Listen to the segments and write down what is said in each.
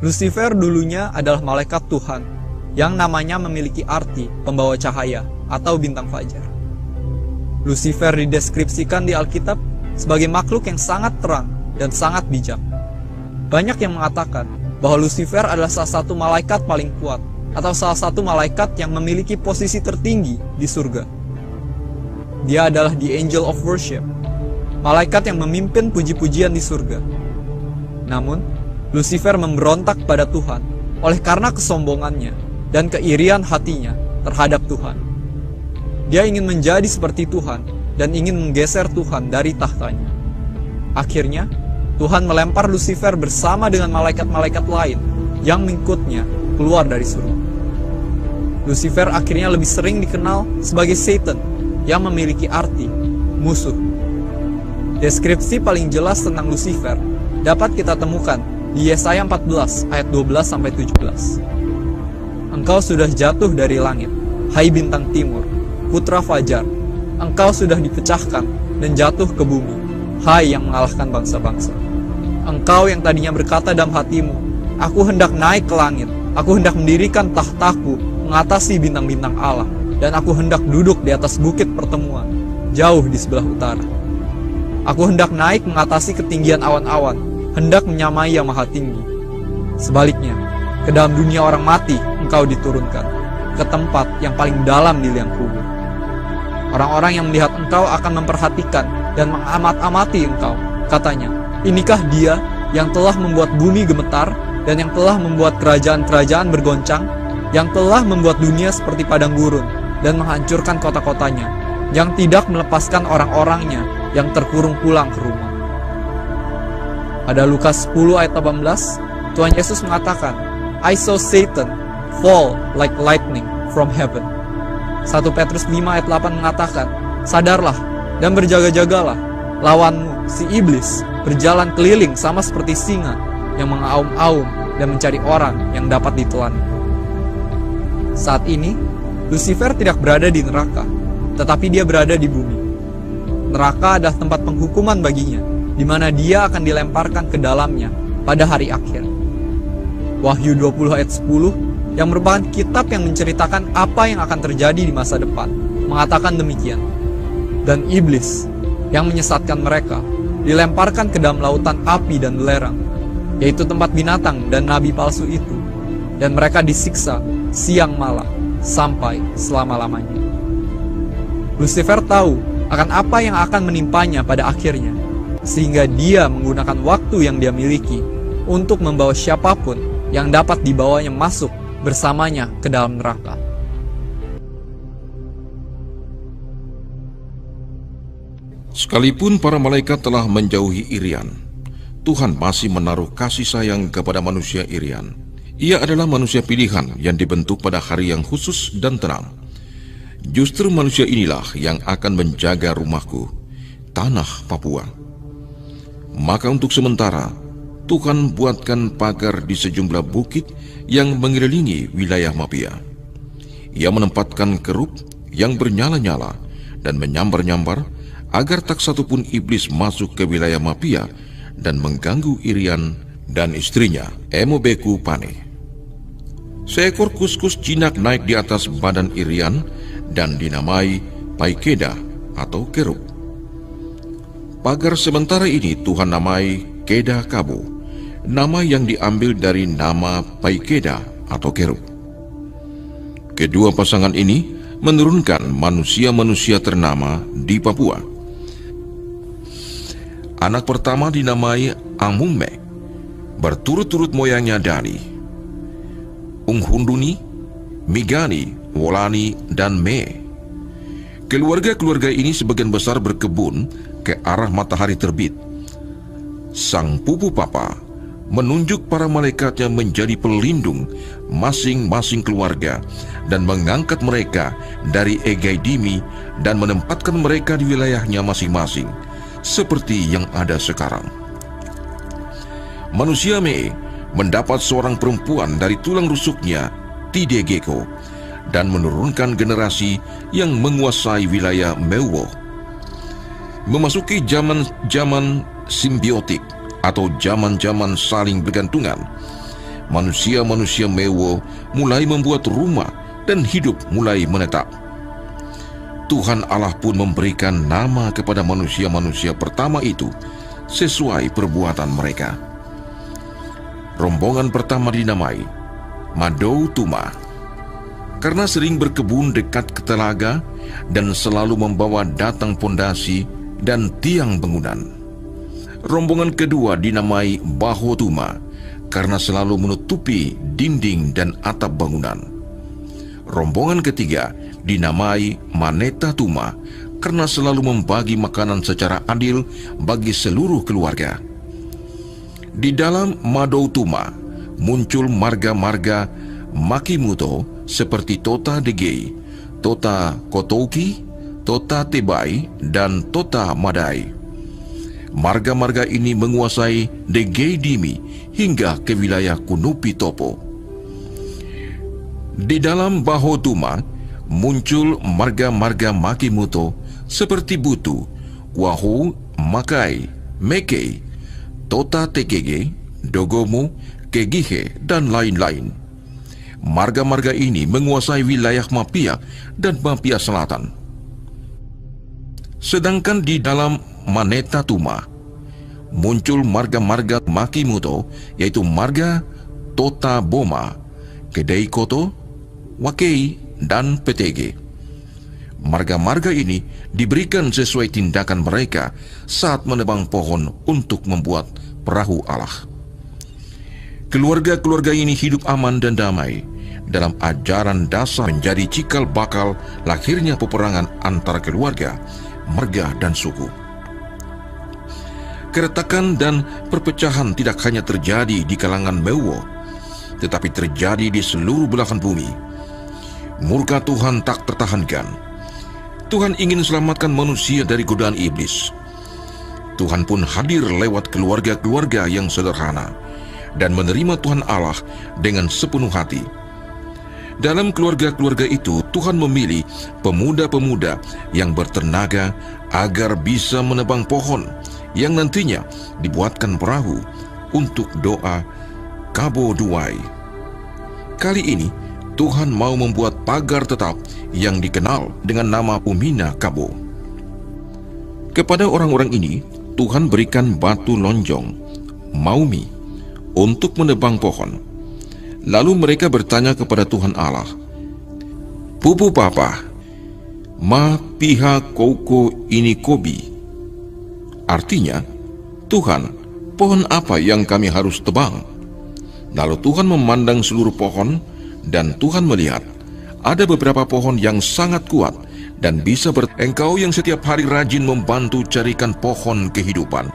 Lucifer dulunya adalah malaikat Tuhan yang namanya memiliki arti pembawa cahaya atau bintang fajar. Lucifer dideskripsikan di Alkitab sebagai makhluk yang sangat terang dan sangat bijak. Banyak yang mengatakan bahwa Lucifer adalah salah satu malaikat paling kuat atau salah satu malaikat yang memiliki posisi tertinggi di surga. Dia adalah the angel of worship, malaikat yang memimpin puji-pujian di surga. Namun, Lucifer memberontak pada Tuhan oleh karena kesombongannya dan keirian hatinya terhadap Tuhan. Dia ingin menjadi seperti Tuhan dan ingin menggeser Tuhan dari tahtanya. Akhirnya, Tuhan melempar Lucifer bersama dengan malaikat-malaikat lain yang mengikutnya keluar dari surga. Lucifer akhirnya lebih sering dikenal sebagai Satan yang memiliki arti musuh. Deskripsi paling jelas tentang Lucifer dapat kita temukan di Yesaya 14 ayat 12-17. Engkau sudah jatuh dari langit, hai bintang timur, putra fajar. Engkau sudah dipecahkan dan jatuh ke bumi, hai yang mengalahkan bangsa-bangsa. Engkau yang tadinya berkata dalam hatimu, aku hendak naik ke langit, aku hendak mendirikan tahtaku mengatasi bintang-bintang Allah, dan aku hendak duduk di atas bukit pertemuan, jauh di sebelah utara. Aku hendak naik mengatasi ketinggian awan-awan, hendak menyamai yang maha tinggi. Sebaliknya, ke dalam dunia orang mati engkau diturunkan, ke tempat yang paling dalam di liang kubur. Orang-orang yang melihat engkau akan memperhatikan dan mengamat-amati engkau. Katanya, inikah dia yang telah membuat bumi gemetar dan yang telah membuat kerajaan-kerajaan bergoncang, yang telah membuat dunia seperti padang gurun dan menghancurkan kota-kotanya, yang tidak melepaskan orang-orangnya yang terkurung pulang ke rumah. Pada Lukas 10 ayat 18, Tuhan Yesus mengatakan, I saw Satan fall like lightning from heaven. 1 Petrus 5 ayat 8 mengatakan, sadarlah dan berjaga-jagalah, lawanmu, si iblis, berjalan keliling sama seperti singa yang mengaum-aum dan mencari orang yang dapat ditelan. Saat ini, Lucifer tidak berada di neraka, tetapi dia berada di bumi. Neraka adalah tempat penghukuman baginya, di mana dia akan dilemparkan ke dalamnya pada hari akhir. Wahyu 20 ayat 10, yang merupakan kitab yang menceritakan apa yang akan terjadi di masa depan, mengatakan demikian. Dan iblis, yang menyesatkan mereka, dilemparkan ke dalam lautan api dan belerang, yaitu tempat binatang dan nabi palsu itu, dan mereka disiksa siang malam sampai selama-lamanya. Lucifer tahu akan apa yang akan menimpanya pada akhirnya, sehingga dia menggunakan waktu yang dia miliki untuk membawa siapapun yang dapat dibawanya masuk bersamanya ke dalam neraka. Sekalipun para malaikat telah menjauhi irian, Tuhan masih menaruh kasih sayang kepada manusia irian. Ia adalah manusia pilihan yang dibentuk pada hari yang khusus dan tenang. Justru manusia inilah yang akan menjaga rumahku, tanah Papua. Maka untuk sementara, Tuhan buatkan pagar di sejumlah bukit yang mengelilingi wilayah Mapia. Ia menempatkan kerup yang bernyala-nyala dan menyambar-nyambar agar tak satupun iblis masuk ke wilayah Mapia dan mengganggu Irian dan istrinya, Emobeku Pane. Seekor kuskus jinak naik di atas badan Irian dan dinamai Paikeda atau Kerub. Pagar sementara ini Tuhan namai Keda Kabu, nama yang diambil dari nama Paikeda atau Kerub. Kedua pasangan ini menurunkan manusia-manusia ternama di Papua. Anak pertama dinamai Amume, berturut-turut moyangnya dari Unghunduni, Migani, Wolani, dan Me. Keluarga-keluarga ini sebagian besar berkebun ke arah matahari terbit. Sang Pupu Papa menunjuk para malaikatnya menjadi pelindung masing-masing keluarga dan mengangkat mereka dari Egaidimi dan menempatkan mereka di wilayahnya masing-masing, seperti yang ada sekarang. Manusia Me mendapat seorang perempuan dari tulang rusuknya, Tidegeko, dan menurunkan generasi yang menguasai wilayah Meuwo. Memasuki zaman simbiotik atau zaman-zaman saling bergantungan, manusia-manusia Mewo mulai membuat rumah dan hidup mulai menetap. Tuhan Allah pun memberikan nama kepada manusia-manusia pertama itu sesuai perbuatan mereka. Rombongan pertama dinamai Madou Tuma, karena sering berkebun dekat ke telaga dan selalu membawa datang pondasi dan tiang bangunan. Rombongan kedua dinamai Baho Tuma, karena selalu menutupi dinding dan atap bangunan. Rombongan ketiga dinamai Maneta Tuma, karena selalu membagi makanan secara adil bagi seluruh keluarga. Di dalam Madou Tuma muncul marga-marga Makimuto seperti Tota Degei, Tota Kotouki, Tota Tebai, dan Tota Madai. Marga-marga ini menguasai Degei Dimi hingga ke wilayah Kunupi Topo. Di dalam Baho Tuma muncul marga-marga Makimuto seperti Butu, Wahu, Makai, Mekei, Tota Tekege, Dogomu, Kegihe, dan lain-lain. Marga-marga ini menguasai wilayah Mapia dan Mapia Selatan. Sedangkan di dalam Maneta Tuma muncul marga-marga Makimuto, yaitu marga Tota Boma, Kedei Koto, Wakei, dan Petege. Marga-marga ini diberikan sesuai tindakan mereka saat menebang pohon untuk membuat perahu Allah. Keluarga-keluarga ini hidup aman dan damai dalam ajaran dasar menjadi cikal bakal lahirnya peperangan antara keluarga, marga, dan suku. Keretakan dan perpecahan tidak hanya terjadi di kalangan Mewo, tetapi terjadi di seluruh belahan bumi. Murka Tuhan tak tertahankan. Tuhan ingin selamatkan manusia dari godaan iblis. Tuhan pun hadir lewat keluarga-keluarga yang sederhana dan menerima Tuhan Allah dengan sepenuh hati. Dalam keluarga-keluarga itu, Tuhan memilih pemuda-pemuda yang bertenaga agar bisa menebang pohon yang nantinya dibuatkan perahu untuk doa Kabo Duai. Kali ini, Tuhan mau membuat pagar tetap yang dikenal dengan nama Umina Kabo. Kepada orang-orang ini, Tuhan berikan batu lonjong, Maumi, untuk menebang pohon. Lalu mereka bertanya kepada Tuhan Allah, "Pupu Papa, ma piha kouko ini kobi?" Artinya, "Tuhan, pohon apa yang kami harus tebang?" Lalu Tuhan memandang seluruh pohon, dan Tuhan melihat ada beberapa pohon yang sangat kuat dan bisa Engkau yang setiap hari rajin membantu carikan pohon kehidupan,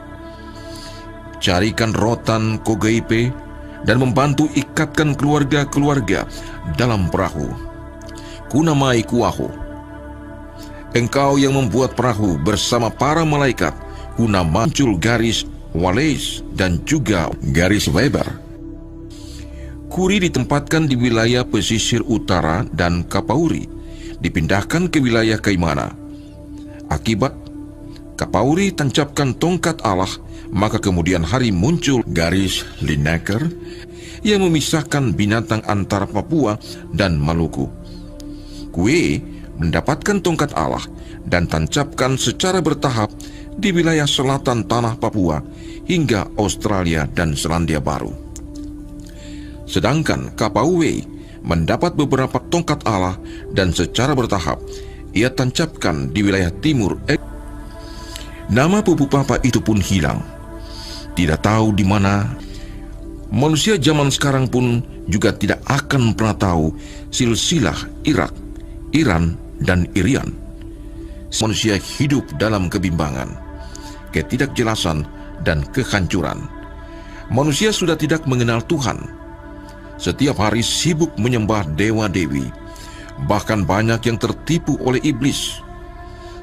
carikan rotan kogeipe, dan membantu ikatkan keluarga-keluarga dalam perahu. Kunamai kuaho. Engkau yang membuat perahu bersama para malaikat, guna muncul garis Wales dan juga garis Weber. Kuri ditempatkan di wilayah pesisir utara dan Kapauri dipindahkan ke wilayah Kaimana. Akibat Kapauri tancapkan tongkat Allah, maka kemudian hari muncul garis Lineker yang memisahkan binatang antara Papua dan Maluku. Kue mendapatkan tongkat Allah dan tancapkan secara bertahap di wilayah selatan tanah Papua hingga Australia dan Selandia Baru. Sedangkan Kapauwe mendapat beberapa tongkat Allah dan secara bertahap ia tancapkan di wilayah timur. Nama Pupu Papa itu pun hilang. Tidak tahu di mana. Manusia zaman sekarang pun juga tidak akan pernah tahu silsilah Irak, Iran, dan Irian. Manusia hidup dalam kebimbangan, ketidakjelasan, dan kehancuran. Manusia sudah tidak mengenal Tuhan. Setiap hari sibuk menyembah dewa-dewi. Bahkan banyak yang tertipu oleh iblis.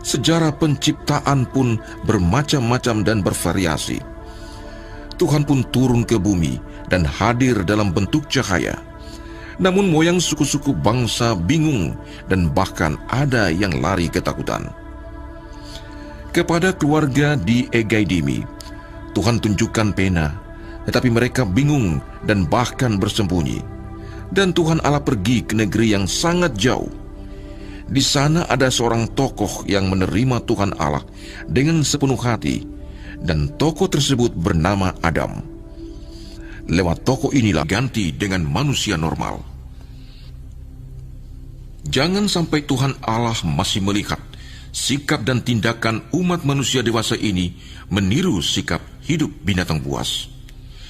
Sejarah penciptaan pun bermacam-macam dan bervariasi. Tuhan pun turun ke bumi dan hadir dalam bentuk cahaya. Namun moyang suku-suku bangsa bingung dan bahkan ada yang lari ketakutan. Kepada keluarga di Egaidimi, Tuhan tunjukkan pena, tetapi mereka bingung dan bahkan bersembunyi. Dan Tuhan Allah pergi ke negeri yang sangat jauh. Di sana ada seorang tokoh yang menerima Tuhan Allah dengan sepenuh hati, dan tokoh tersebut bernama Adam. Lewat tokoh inilah ganti dengan manusia normal. Jangan sampai Tuhan Allah masih melihat sikap dan tindakan umat manusia dewasa ini meniru sikap hidup binatang buas.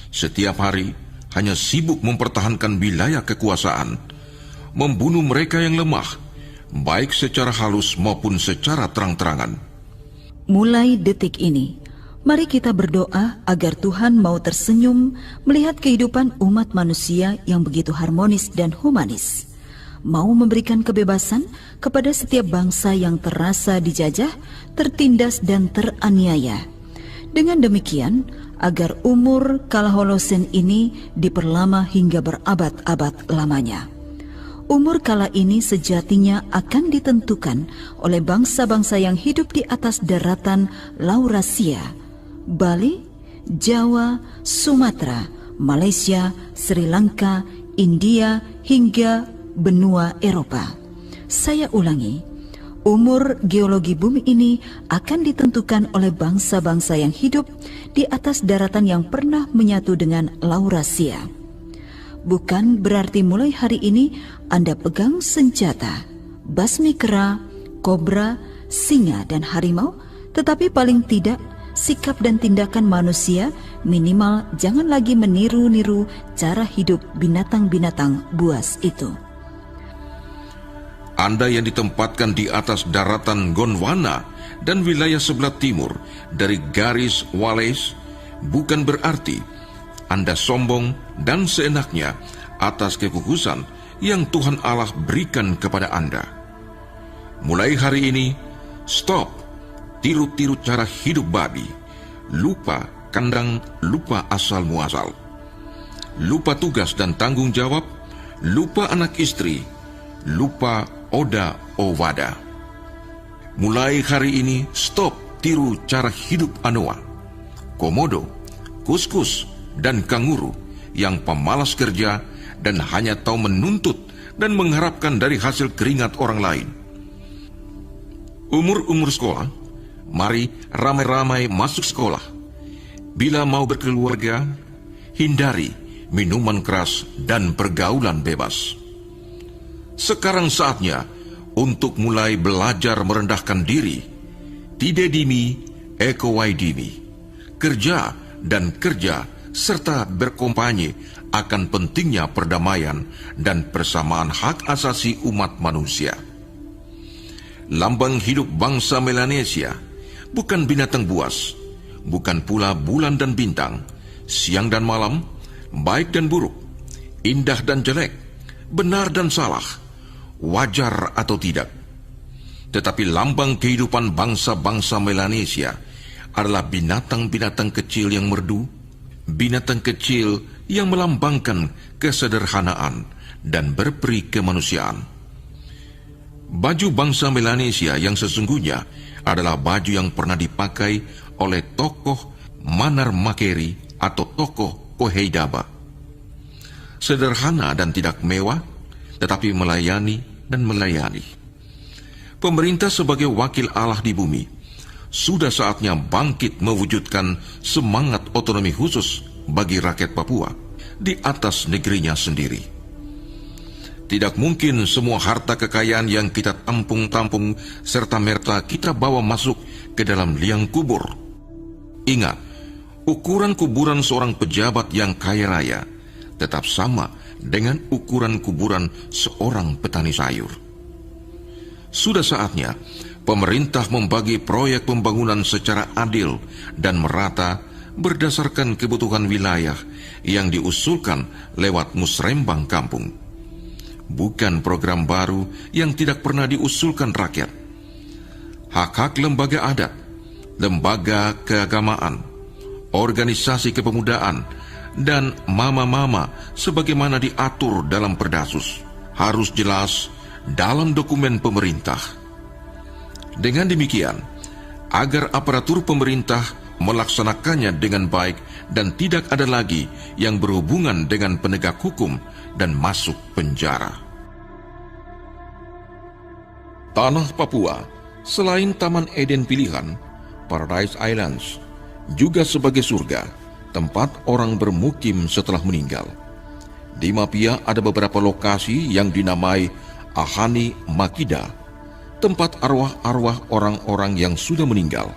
Setiap hari hanya sibuk mempertahankan wilayah kekuasaan, membunuh mereka yang lemah, baik secara halus maupun secara terang-terangan. Mulai detik ini, mari kita berdoa agar Tuhan mau tersenyum melihat kehidupan umat manusia yang begitu harmonis dan humanis, mau memberikan kebebasan kepada setiap bangsa yang terasa dijajah, tertindas dan teraniaya. Dengan demikian, agar umur kala Holosen ini diperlama hingga berabad-abad lamanya. Umur kala ini sejatinya akan ditentukan oleh bangsa-bangsa yang hidup di atas daratan Laurasia, Bali, Jawa, Sumatera, Malaysia, Sri Lanka, India, hingga benua Eropa. Saya ulangi, umur geologi bumi ini akan ditentukan oleh bangsa-bangsa yang hidup di atas daratan yang pernah menyatu dengan Laurasia. Bukan berarti mulai hari ini Anda pegang senjata, basmi kera, kobra, singa, dan harimau, tetapi paling tidak sikap dan tindakan manusia minimal jangan lagi meniru-niru cara hidup binatang-binatang buas itu. Anda yang ditempatkan di atas daratan Gondwana dan wilayah sebelah timur dari garis Wallace, bukan berarti Anda sombong dan seenaknya atas kefokusan yang Tuhan Allah berikan kepada Anda. Mulai hari ini, stop tiru-tiru cara hidup babi, lupa kandang, lupa asal muasal, lupa tugas dan tanggung jawab, lupa anak istri, lupa Oda Owada. Mulai hari ini, stop tiru cara hidup Anoa, Komodo, Kuskus, dan Kanguru yang pemalas kerja dan hanya tahu menuntut dan mengharapkan dari hasil keringat orang lain. Umur-umur sekolah, mari ramai-ramai masuk sekolah. Bila mau berkeluarga, hindari minuman keras dan pergaulan bebas. Sekarang saatnya untuk mulai belajar merendahkan diri. Tide dimi, eko waidimi. Kerja dan kerja serta berkompanye akan pentingnya perdamaian dan persamaan hak asasi umat manusia. Lambang hidup bangsa Melanesia bukan binatang buas, bukan pula bulan dan bintang, siang dan malam, baik dan buruk, indah dan jelek, benar dan salah, wajar atau tidak. Tetapi lambang kehidupan bangsa-bangsa Melanesia adalah binatang-binatang kecil yang merdu, binatang kecil yang melambangkan kesederhanaan dan berperi kemanusiaan. Baju bangsa Melanesia yang sesungguhnya adalah baju yang pernah dipakai oleh tokoh Manar Makeri atau tokoh Koheidaba. Sederhana dan tidak mewah, tetapi melayani dan melayani. Pemerintah sebagai wakil Allah di bumi sudah saatnya bangkit mewujudkan semangat otonomi khusus bagi rakyat Papua di atas negerinya sendiri. Tidak mungkin semua harta kekayaan yang kita tampung-tampung serta-merta kita bawa masuk ke dalam liang kubur. Ingat, ukuran kuburan seorang pejabat yang kaya raya tetap sama dengan ukuran kuburan seorang petani sayur. Sudah saatnya pemerintah membagi proyek pembangunan secara adil dan merata berdasarkan kebutuhan wilayah yang diusulkan lewat musrembang kampung. Bukan program baru yang tidak pernah diusulkan rakyat. Hak-hak lembaga adat, lembaga keagamaan, organisasi kepemudaan, dan mama-mama sebagaimana diatur dalam Perdasus harus jelas dalam dokumen pemerintah. Dengan demikian, agar aparatur pemerintah melaksanakannya dengan baik dan tidak ada lagi yang berhubungan dengan penegak hukum dan masuk penjara. Tanah Papua, selain Taman Eden pilihan, Paradise Islands, juga sebagai surga, tempat orang bermukim setelah meninggal. Di Mapia ada beberapa lokasi yang dinamai Ahani Makida, tempat arwah-arwah orang-orang yang sudah meninggal.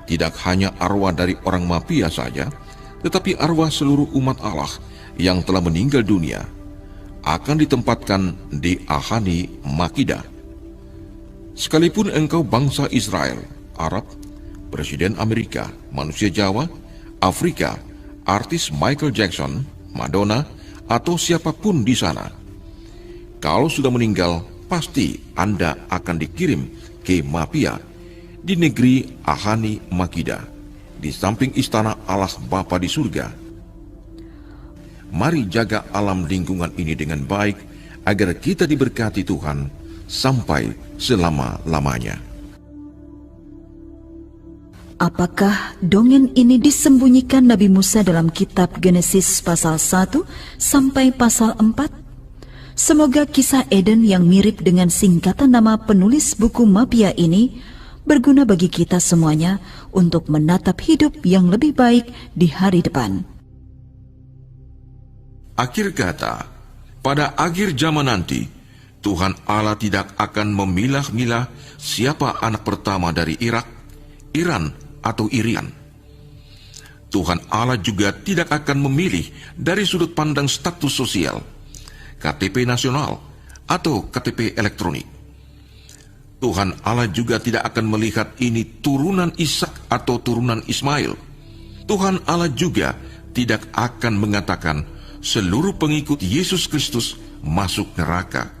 Tidak hanya arwah dari orang Mapia saja, tetapi arwah seluruh umat Allah yang telah meninggal dunia akan ditempatkan di Ahani Makida. Sekalipun engkau bangsa Israel, Arab, Presiden Amerika, manusia Jawa, Afrika, artis Michael Jackson, Madonna, atau siapapun di sana, kalau sudah meninggal, pasti Anda akan dikirim ke Mapia di negeri Ahani Makida, di samping istana Allah Bapa di surga. Mari jaga alam lingkungan ini dengan baik, agar kita diberkati Tuhan sampai selama-lamanya. Apakah dongeng ini disembunyikan Nabi Musa dalam kitab Genesis pasal 1 sampai pasal 4? Semoga kisah Eden yang mirip dengan singkatan nama penulis buku Mapia ini berguna bagi kita semuanya untuk menatap hidup yang lebih baik di hari depan. Akhir kata, pada akhir zaman nanti, Tuhan Allah tidak akan memilah-milah siapa anak pertama dari Irak, Iran, atau Irian. Tuhan Allah juga tidak akan memilih dari sudut pandang status sosial, KTP nasional, atau KTP elektronik. Tuhan Allah juga tidak akan melihat ini turunan Ishak atau turunan Ismail. Tuhan Allah juga tidak akan mengatakan seluruh pengikut Yesus Kristus masuk neraka,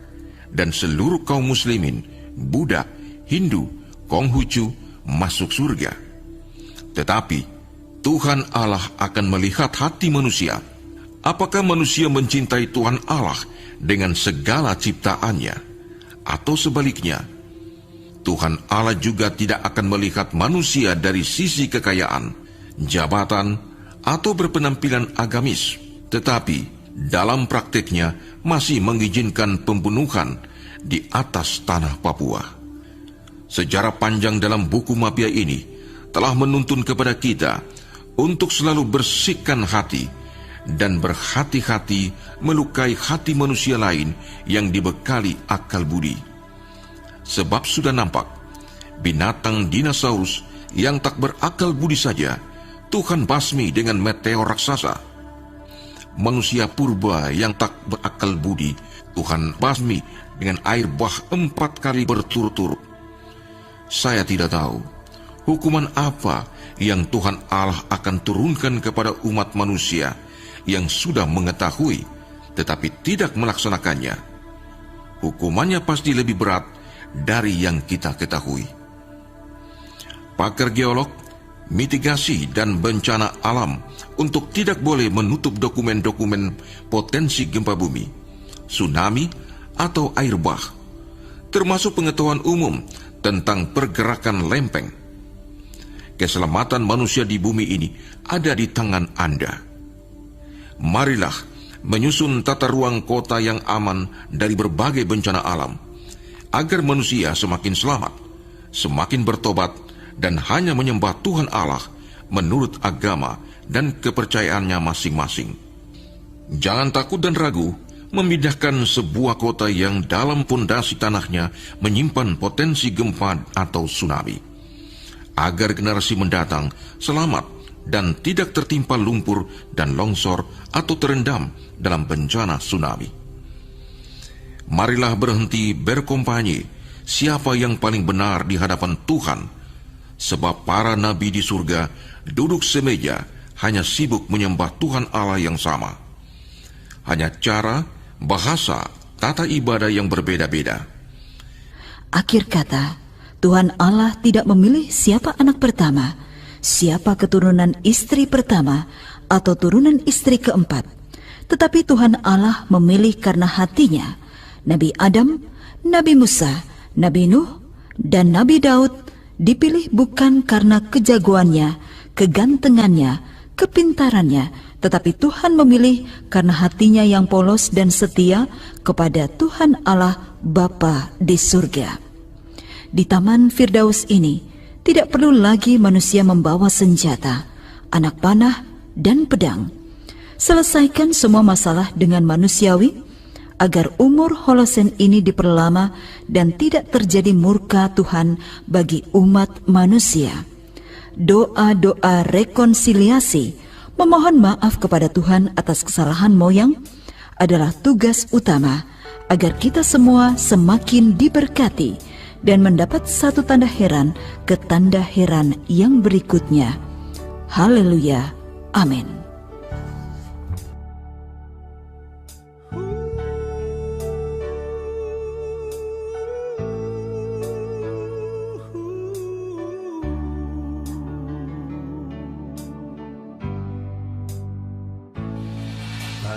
dan seluruh kaum muslimin, Buddha, Hindu, Konghucu masuk surga. Tetapi Tuhan Allah akan melihat hati manusia. Apakah manusia mencintai Tuhan Allah dengan segala ciptaannya, atau sebaliknya? Tuhan Allah juga tidak akan melihat manusia dari sisi kekayaan, jabatan, atau berpenampilan agamis, tetapi dalam prakteknya masih mengizinkan pembunuhan di atas tanah Papua. Sejarah panjang dalam buku Mapia ini telah menuntun kepada kita untuk selalu bersihkan hati dan berhati-hati melukai hati manusia lain yang dibekali akal budi. Sebab sudah nampak, binatang dinosaurus yang tak berakal budi saja Tuhan basmi dengan meteor raksasa. Manusia purba yang tak berakal budi Tuhan basmi dengan air bah 4 kali berturut-turut. Saya tidak tahu hukuman apa yang Tuhan Allah akan turunkan kepada umat manusia yang sudah mengetahui tetapi tidak melaksanakannya. Hukumannya pasti lebih berat dari yang kita ketahui. Pakar geolog, mitigasi dan bencana alam untuk tidak boleh menutup dokumen-dokumen potensi gempa bumi, tsunami, atau air bah, termasuk pengetahuan umum tentang pergerakan lempeng. Keselamatan manusia di bumi ini ada di tangan Anda. Marilah menyusun tata ruang kota yang aman dari berbagai bencana alam, agar manusia semakin selamat, semakin bertobat, dan hanya menyembah Tuhan Allah menurut agama dan kepercayaannya masing-masing. Jangan takut dan ragu memindahkan sebuah kota yang dalam pondasi tanahnya menyimpan potensi gempa atau tsunami, agar generasi mendatang selamat dan tidak tertimpa lumpur dan longsor atau terendam dalam bencana tsunami. Marilah berhenti berkompanyi siapa yang paling benar di hadapan Tuhan, sebab para nabi di surga duduk semeja hanya sibuk menyembah Tuhan Allah yang sama. Hanya cara, bahasa, tata ibadah yang berbeda-beda. Akhir kata, Tuhan Allah tidak memilih siapa anak pertama, siapa keturunan istri pertama, atau turunan istri keempat. Tetapi Tuhan Allah memilih karena hatinya. Nabi Adam, Nabi Musa, Nabi Nuh, dan Nabi Daud dipilih bukan karena kejagoannya, kegantengannya, kepintarannya, tetapi Tuhan memilih karena hatinya yang polos dan setia kepada Tuhan Allah Bapa di surga. Di Taman Firdaus ini, tidak perlu lagi manusia membawa senjata, anak panah, dan pedang. Selesaikan semua masalah dengan manusiawi, agar umur Holosen ini diperlama dan tidak terjadi murka Tuhan bagi umat manusia. Doa-doa rekonsiliasi, memohon maaf kepada Tuhan atas kesalahan moyang, adalah tugas utama agar kita semua semakin diberkati dan mendapat satu tanda heran ke tanda heran yang berikutnya. Haleluya. Amin.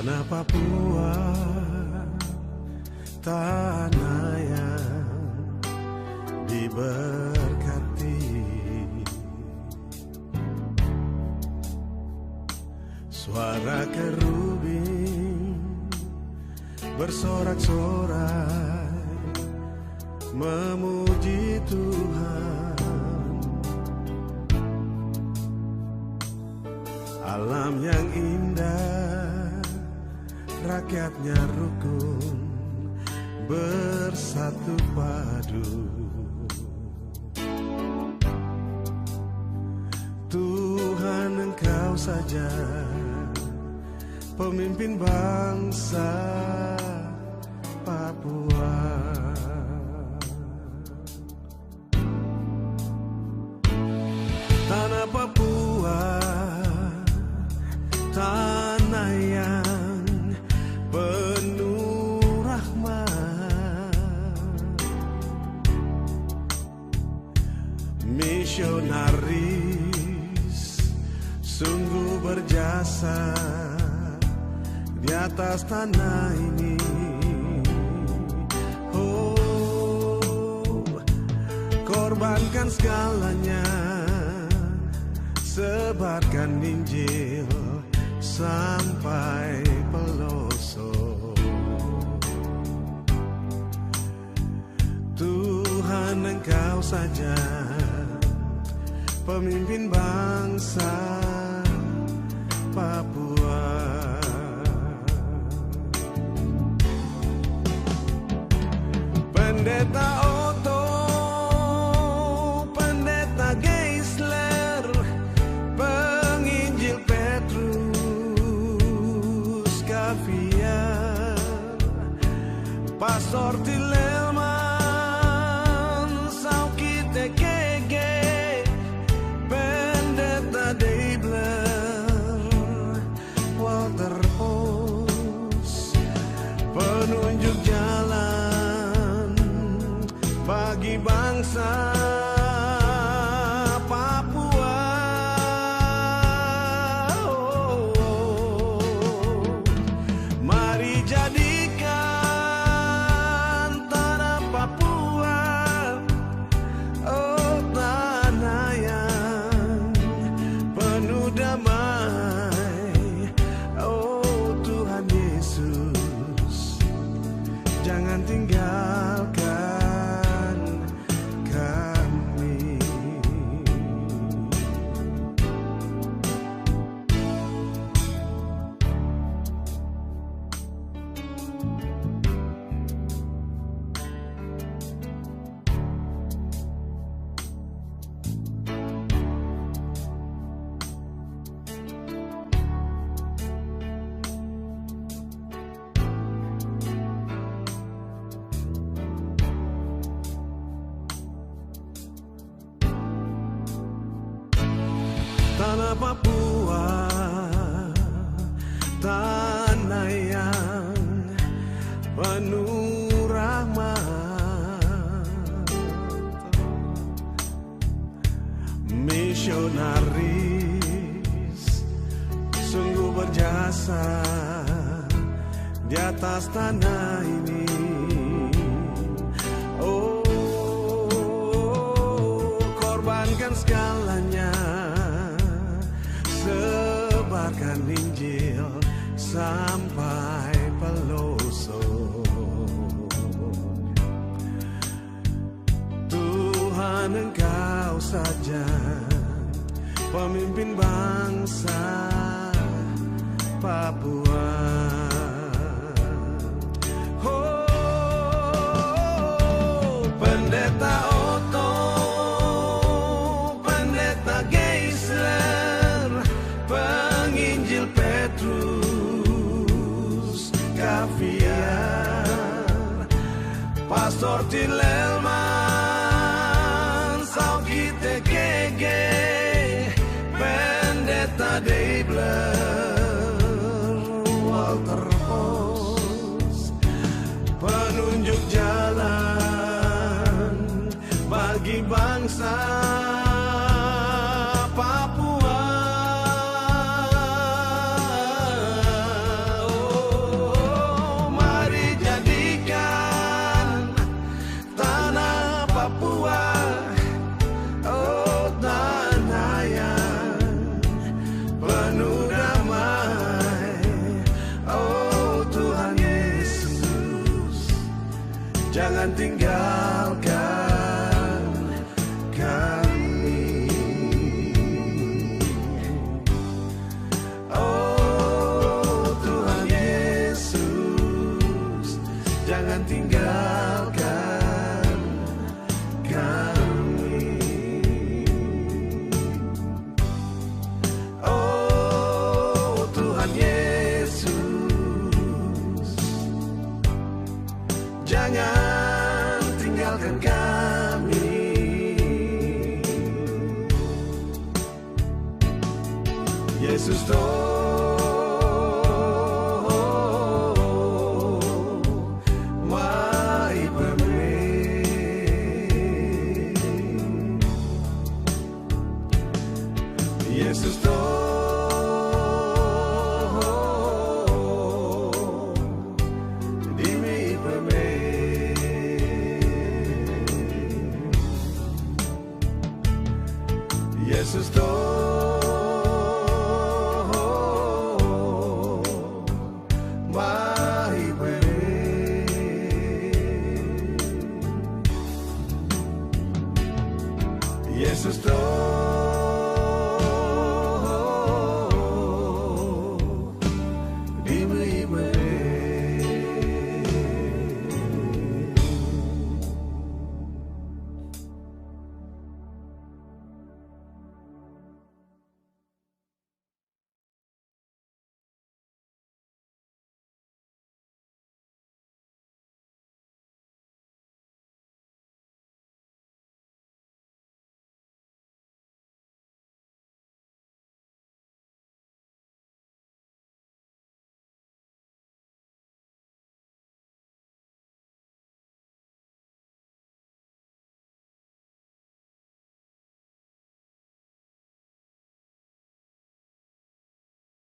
Tanah Papua, tanah yang diberkati, suara kerubin bersorak-sorai memuji Tuhan. Alam yang indah, rakyatnya rukun, bersatu padu. Tuhan, Engkau saja pemimpin bangsa Papua. Tanah Papua, tanah yang penuh rahmat, misionaris sungguh berjasa di atas tanah ini. Oh, korbankan segalanya, sebarkan Injil sampai pelosok. Tuhan, Engkau saja pemimpin bangsa Papua. Pendeta Otto, Pendeta Geisler, Penginjil Petrus Kaviar, Pastor Tilelman, Sauki Tekege, Pendeta Deibler, Walter Pos, penunjuk jalan bagi bangsa Papua. Mari jadikan tanah Papua, oh tanah yang penuh damai. Oh Tuhan Yesus, jangan tinggalkan kami. Tanah Papua, tanah yang penuh rahmat, misionaris sungguh berjasa di atas tanah ini. Oh, korbankan segalanya, sampai pelosok. Tuhan, Engkau saja pemimpin bangsa Papua. Oh, Pendeta Otto, Pendeta Geisler, Penginjil Petrus Kaviar, Pastor Tilelman, Saukite Gege, Pendeta Deibler, Walter Hos, penunjuk jalan bagi bangsa Papua. Oh, mari jadikan tanah Papua, oh, tanah yang penuh damai. Oh, Tuhan Yesus, jangan tinggalkan kami. Oh, Tuhan Yesus, jangan tinggalkan kami. Oh, Tuhan Yesus, jangan tinggalkan kami. Yesus mai per me. Yesus dimmi per me. Yesus mai per me. Yesus